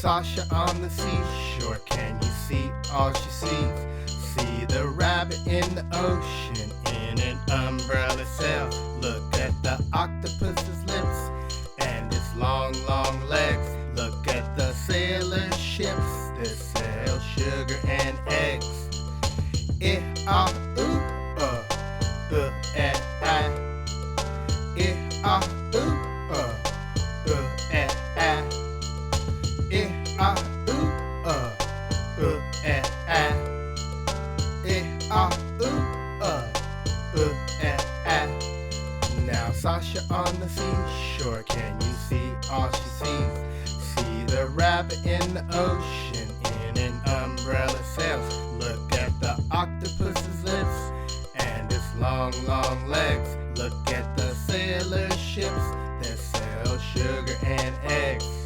Sasha on the seashore, can you see all she sees? See the rabbit in the ocean in an umbrella sail. Look at the octopus's lips and its long, long legs. Look at the sailor ships that sail sugar and eggs. Now Sasha on the seashore, can you see all she sees? See the rabbit in the ocean in an umbrella sail. Look at the octopus's lips and its long, long legs. Look at the sailor ships that sell sugar and eggs.